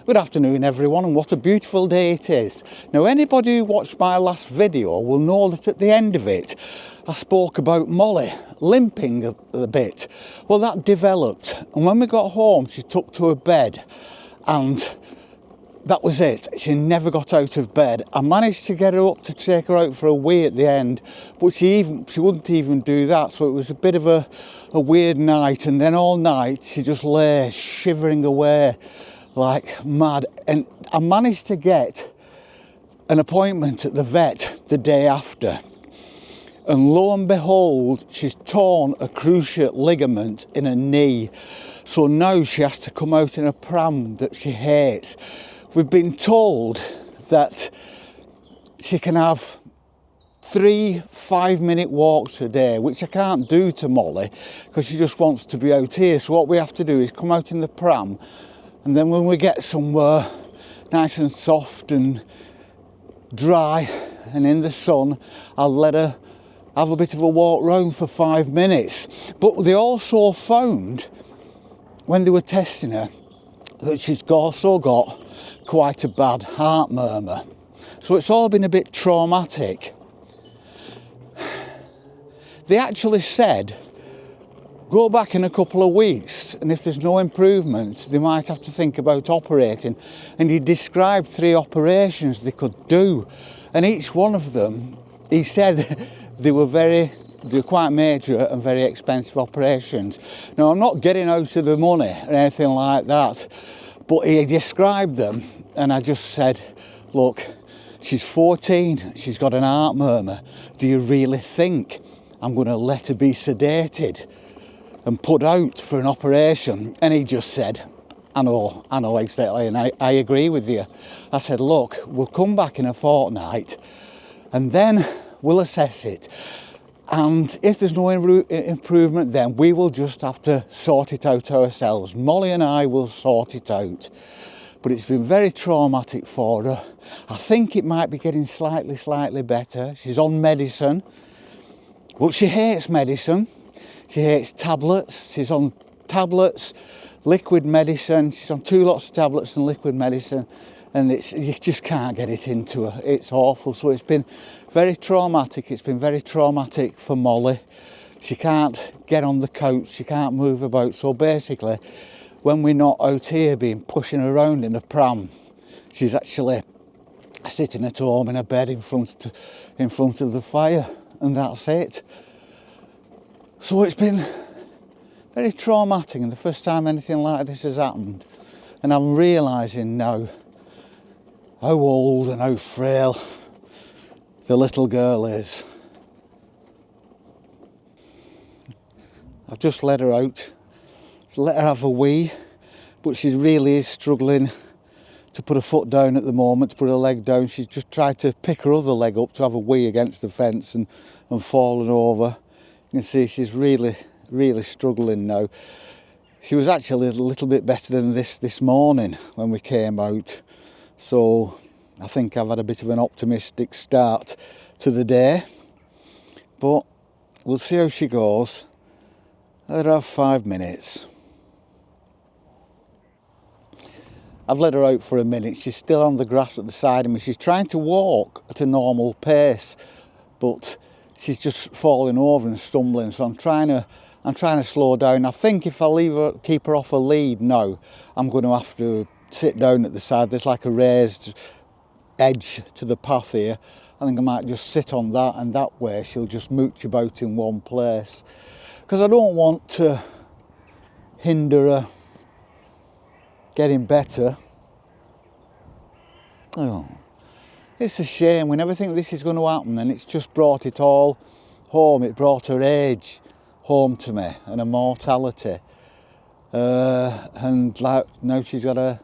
Good afternoon everyone, and what a beautiful day it is. Now anybody who watched my last video will know that at the end of it I spoke about Molly limping a bit. Well, that developed, and when we got home she took to her bed and that was it. She never got out of bed. I managed to get her up to take her out for a wee at the end, but she wouldn't even do that, so it was a bit of a weird night. And then all night she just lay shivering away like mad, and I managed to get an appointment at the vet the day after, and lo and behold, she's torn a cruciate ligament in her knee, so now she has to come out in a pram that she hates. We've been told that she can have 3 5-minute walks a day, which I can't do to Molly because she just wants to be out here. So what we have to do is come out in the pram, and then when we get somewhere nice and soft and dry and in the sun, I'll let her have a bit of a walk round for 5 minutes. But they also found, when they were testing her, that she's also got quite a bad heart murmur. So it's all been a bit traumatic. They actually said, go back in a couple of weeks, and if there's no improvement, they might have to think about operating. And he described 3 operations they could do, and each one of them, he said they were quite major and very expensive operations. Now, I'm not getting out of the money or anything like that, but he described them, and I just said, look, she's 14, she's got an heart murmur. Do you really think I'm going to let her be sedated and put out for an operation? And he just said, I know exactly, and I agree with you. I said, look, we'll come back in a fortnight and then we'll assess it. And if there's no improvement, then we will just have to sort it out ourselves. Molly and I will sort it out. But it's been very traumatic for her. I think it might be getting slightly better. She's on medicine, but she hates medicine. She hates tablets. She's on tablets, liquid medicine. She's on 2 lots of tablets and liquid medicine, and you just can't get it into her. It's awful. So it's been very traumatic. It's been very traumatic for Molly. She can't get on the couch. She can't move about. So basically, when we're not out here being pushing around in a pram, she's actually sitting at home in a bed in front of the fire, and that's it. So it's been very traumatic, and the first time anything like this has happened, and I'm realising now how old and how frail the little girl is. I've just let her out, let her have a wee, but she really is struggling to put her foot down at the moment, to put her leg down. She's just tried to pick her other leg up to have a wee against the fence and fallen over. You can see she's really struggling now. She was actually a little bit better than this morning when we came out. So I think I've had a bit of an optimistic start to the day. But we'll see how she goes. Let her have 5 minutes. I've let her out for a minute. She's still on the grass at the side of me. She's trying to walk at a normal pace, but she's just falling over and stumbling. So I'm trying to slow down. I think if I keep her off a lead now, I'm going to have to sit down at the side. There's like a raised edge to the path here. I think I might just sit on that, and that way she'll just mooch about in one place. Because I don't want to hinder her getting better. Oh, it's a shame. We never think this is going to happen, and it's just brought it all home. It brought her age home to me, and her mortality. And like now she's got a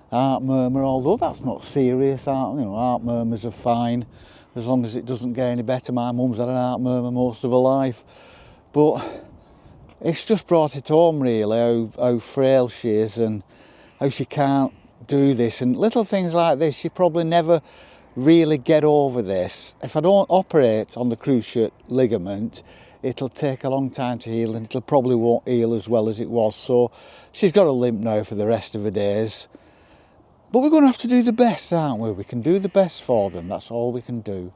heart murmur, although that's not serious. Heart murmurs are fine as long as it doesn't get any better. My mum's had an heart murmur most of her life, but it's just brought it home really how frail she is and how she can't do this, and little things like this. She probably never really get over this. If I don't operate on the cruciate ligament, it'll take a long time to heal, and it'll probably won't heal as well as it was. So she's got a limp now for the rest of her days. But we're going to have to do the best, aren't we? We can do the best for them. That's all we can do.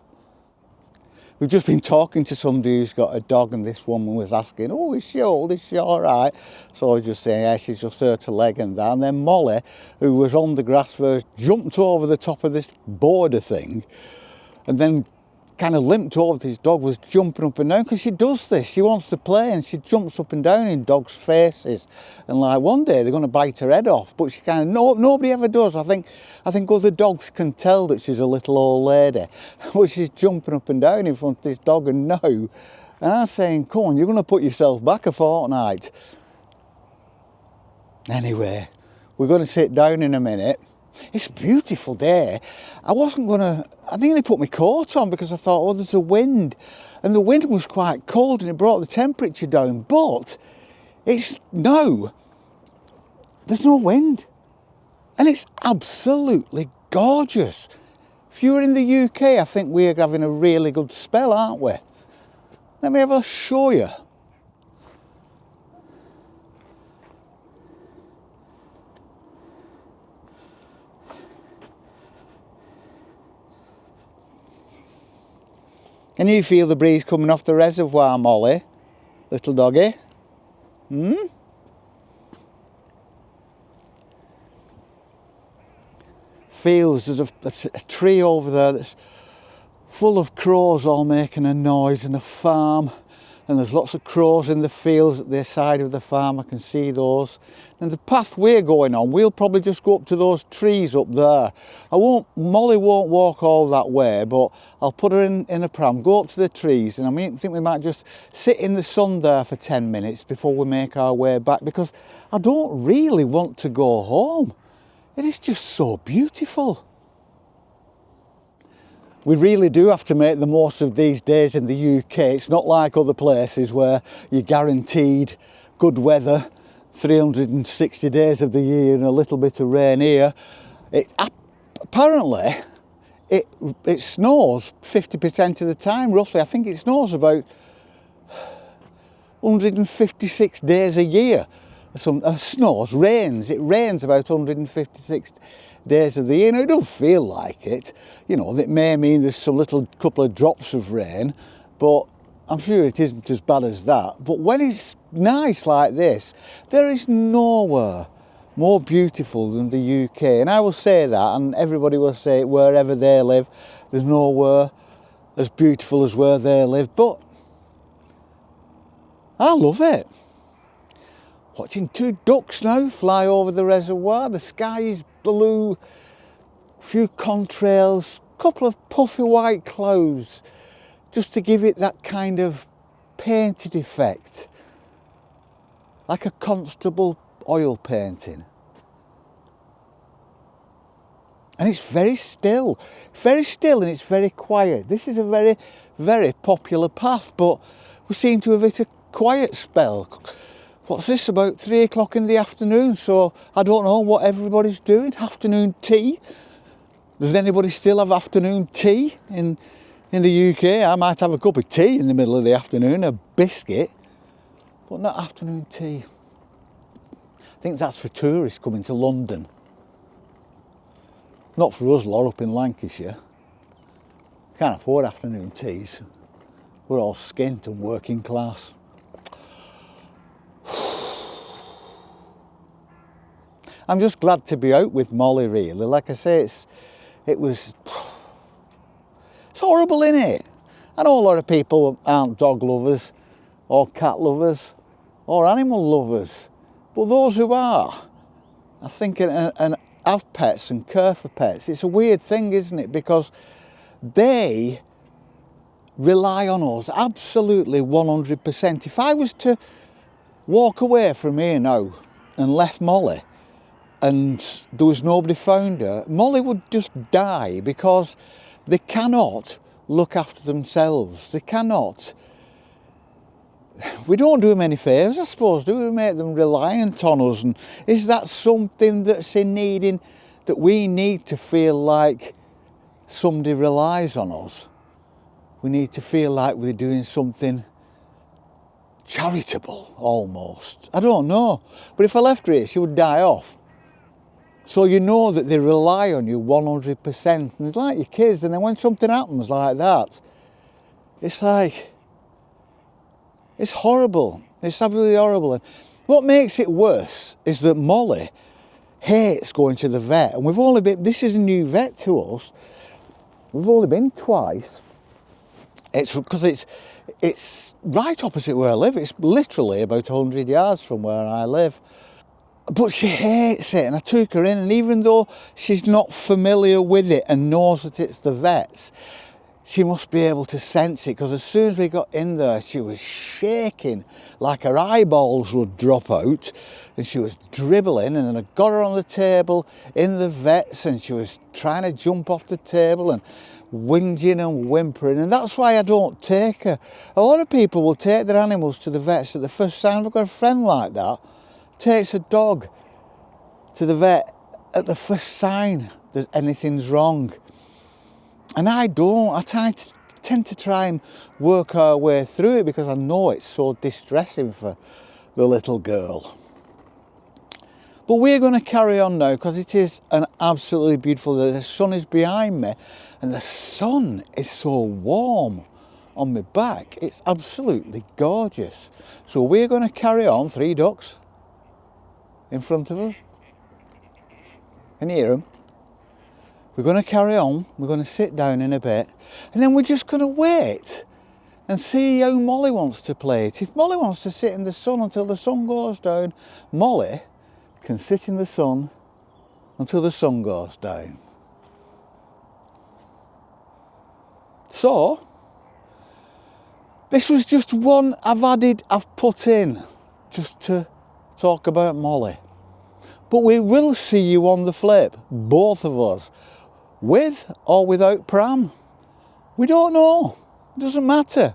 We've just been talking to somebody who's got a dog, and this woman was asking, oh, is she old? Is she all right? So I was just saying, yeah, she's just hurt her leg and that. And then Molly, who was on the grass first, jumped over the top of this border thing and then kind of limped over. This dog was jumping up and down, because she does this. She wants to play and she jumps up and down in dogs' faces. And like one day they're going to bite her head off, but she kind of, nobody ever does. I think other dogs can tell that she's a little old lady, but she's jumping up and down in front of this dog, and no. And I'm saying, come on, you're going to put yourself back a fortnight. Anyway, we're going to sit down in a minute. It's a beautiful day. I nearly put my coat on because I thought, oh, there's a wind. And the wind was quite cold and it brought the temperature down. But there's no wind. And it's absolutely gorgeous. If you're in the UK, I think we're having a really good spell, aren't we? Let me have a show you. Can you feel the breeze coming off the reservoir, Molly? Little doggy? Feels there's a tree over there that's full of crows all making a noise, and a farm. And there's lots of crows in the fields at the side of the farm. I can see those. And the path we're going on, we'll probably just go up to those trees up there. Molly won't walk all that way, but I'll put her in a pram, go up to the trees, and I think we might just sit in the sun there for 10 minutes before we make our way back, because I don't really want to go home. It is just so beautiful. We really do have to make the most of these days in the UK. It's not like other places where you're guaranteed good weather 360 days of the year and a little bit of rain here. Apparently, it snows 50% of the time, roughly. I think it snows about 156 days a year. It rains about 156 days of the year. Now, it don't feel like it. You know, it may mean there's some little couple of drops of rain, but I'm sure it isn't as bad as that. But when it's nice like this, there is nowhere more beautiful than the UK. And I will say that, and everybody will say it wherever they live. There's nowhere as beautiful as where they live. But I love it. Watching two ducks now fly over the reservoir. The sky is blue, a few contrails, a couple of puffy white clouds, just to give it that kind of painted effect, like a Constable oil painting. And it's very still, and it's very quiet. This is a very, very popular path, but we seem to have hit a quiet spell. What's this, about 3 o'clock in the afternoon? So I don't know what everybody's doing. Afternoon tea. Does anybody still have afternoon tea in the UK? I might have a cup of tea in the middle of the afternoon, a biscuit, but not afternoon tea. I think that's for tourists coming to London. Not for us lot up in Lancashire. Can't afford afternoon teas. We're all skint and working class. I'm just glad to be out with Molly, really. Like I say, it's horrible, innit? I know a lot of people aren't dog lovers or cat lovers or animal lovers, but those who are, I think, and have pets and care for pets, it's a weird thing, isn't it? Because they rely on us absolutely 100%. If I was to walk away from here now and left Molly, and there was nobody found her, Molly would just die, because they cannot look after themselves. They cannot. We don't do them any favours, I suppose, do we? Make them reliant on us. And is that something that's in needing, that we need to feel like somebody relies on us? We need to feel like we're doing something charitable, almost. I don't know. But if I left her here, she would die off. So you know that they rely on you 100%. And it's like your kids, and then when something happens like that, it's like, it's horrible. It's absolutely horrible. And what makes it worse is that Molly hates going to the vet. And we've only been, this is a new vet to us. We've only been twice. It's because it's right opposite where I live. It's literally about 100 yards from where I live. But she hates it, and I took her in, and even though she's not familiar with it and knows that it's the vet's, she must be able to sense it, because as soon as we got in there, she was shaking like her eyeballs would drop out, and she was dribbling. And then I got her on the table in the vet's, and she was trying to jump off the table and whinging and whimpering. And that's why I don't take her. A lot of people will take their animals to the vets at the first sign. I've got a friend like that, takes a dog to the vet at the first sign that anything's wrong. And I don't. I tend to try and work our way through it, because I know it's so distressing for the little girl. But we're going to carry on now, because it is an absolutely beautiful day. The sun is behind me, and the sun is so warm on my back. It's absolutely gorgeous. So we're going to carry on. 3 ducks in front of us. Can you hear them? We're going to carry on. We're going to sit down in a bit, and then we're just going to wait and see how Molly wants to play it. If Molly wants to sit in the sun until the sun goes down, Molly can sit in the sun until the sun goes down. So this was just one I've put in just to talk about Molly. But we will see you on the flip, both of us, with or without pram. We don't know. It doesn't matter.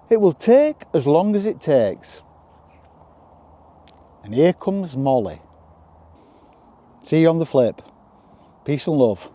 It will take as long as it takes. And here comes Molly. See you on the flip. Peace and love.